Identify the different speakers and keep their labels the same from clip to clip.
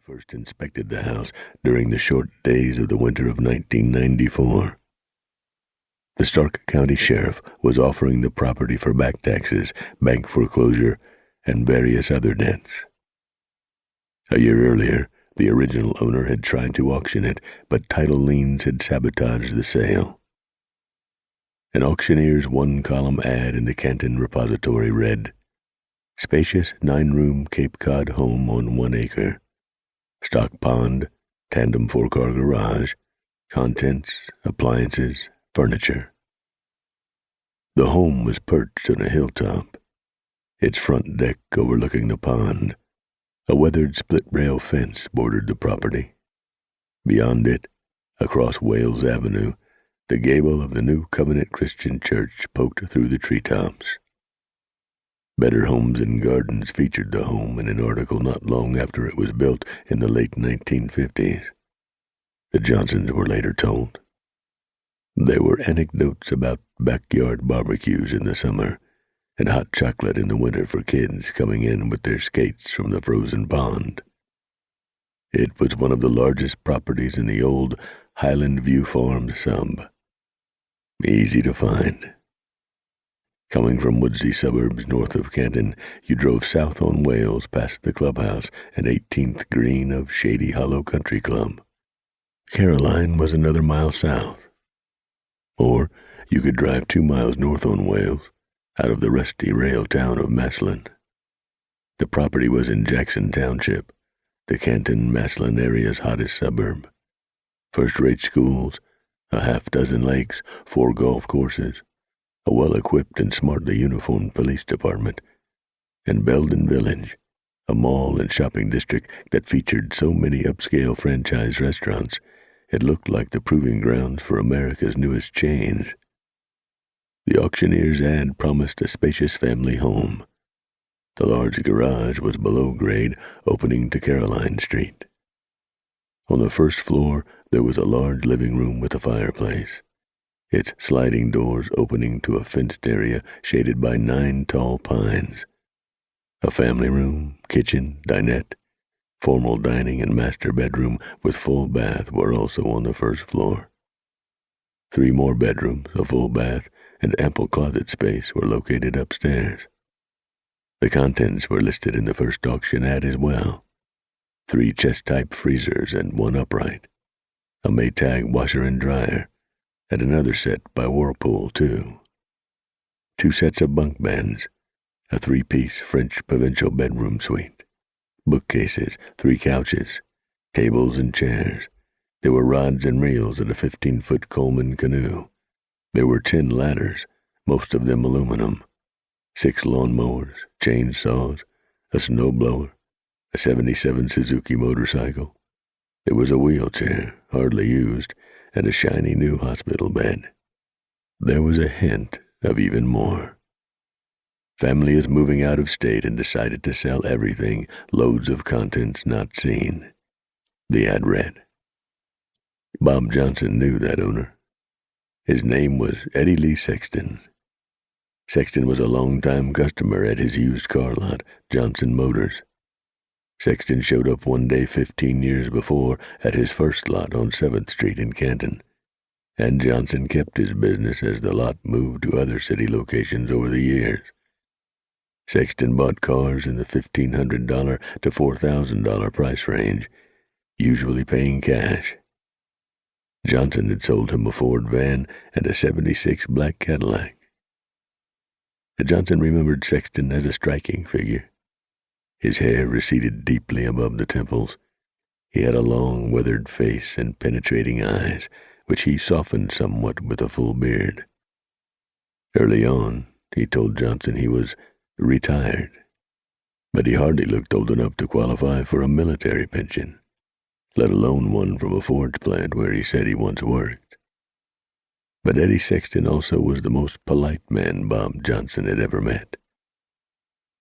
Speaker 1: first inspected the house during the short days of the winter of 1994. The Stark County Sheriff was offering the property for back taxes, bank foreclosure, and various other debts. A year earlier, the original owner had tried to auction it, but title liens had sabotaged the sale. An auctioneer's one-column ad in the Canton Repository read, "Spacious 9-room Cape Cod home on 1 acre. Stock pond, tandem 4-car garage, contents, appliances, furniture." The home was perched on a hilltop, its front deck overlooking the pond. A weathered split-rail fence bordered the property. Beyond it, across Wales Avenue, the gable of the New Covenant Christian Church poked through the treetops. Better Homes and Gardens featured the home in an article not long after it was built in the late 1950s. The Johnsons were later told. There were anecdotes about backyard barbecues in the summer and hot chocolate in the winter for kids coming in with their skates from the frozen pond. It was one of the largest properties in the old Highland View Farm sub. Easy to find. Coming from woodsy suburbs north of Canton, you drove south on Wales past the clubhouse and 18th Green of Shady Hollow Country Club. Caroline was another mile south. Or you could drive 2 miles north on Wales, out of the rusty rail town of Massillon. The property was in Jackson Township, the Canton-Massillon area's hottest suburb. First-rate schools, a half-dozen lakes, 4 golf courses, a well-equipped and smartly uniformed police department, and Belden Village, a mall and shopping district that featured so many upscale franchise restaurants, it looked like the proving grounds for America's newest chains. The auctioneer's ad promised a spacious family home. The large garage was below grade, opening to Caroline Street. On the first floor, there was a large living room with a fireplace, its sliding doors opening to a fenced area shaded by 9 tall pines. A family room, kitchen, dinette, formal dining, and master bedroom with full bath were also on the first floor. 3 more bedrooms, a full bath, and ample closet space were located upstairs. The contents were listed in the first auction ad as well. 3 chest-type freezers and 1 upright, a Maytag washer and dryer, and another set by Whirlpool, too. 2 sets of bunk beds, a 3-piece French provincial bedroom suite, bookcases, 3 couches, tables and chairs. There were rods and reels and a 15-foot Coleman canoe. There were 10 ladders, most of them aluminum, 6 lawn mowers, chainsaws, a snowblower, a 77 Suzuki motorcycle. There was a wheelchair, hardly used, and a shiny new hospital bed. There was a hint of even more. Family is moving out of state and decided to sell everything, loads of contents not seen. The ad read. Bob Johnson knew that owner. His name was Eddie Lee Sexton. Sexton was a long-time customer at his used car lot, Johnson Motors. Sexton showed up one day 15 years before at his first lot on 7th Street in Canton, and Johnson kept his business as the lot moved to other city locations over the years. Sexton bought cars in the $1,500 to $4,000 price range, usually paying cash. Johnson had sold him a Ford van and a '76 black Cadillac. Johnson remembered Sexton as a striking figure. His hair receded deeply above the temples. He had a long, weathered face and penetrating eyes, which he softened somewhat with a full beard. Early on, he told Johnson he was retired, but he hardly looked old enough to qualify for a military pension, let alone one from a forge plant where he said he once worked. But Eddie Sexton also was the most polite man Bob Johnson had ever met.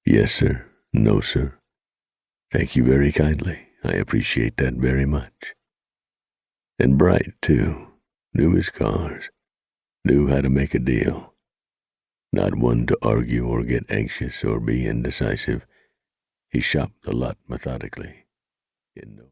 Speaker 1: "Yes, sir. No, sir. Thank you very kindly. I appreciate that very much." And bright, too. Knew his cars. Knew how to make a deal. Not one to argue or get anxious or be indecisive. He shopped the lot methodically.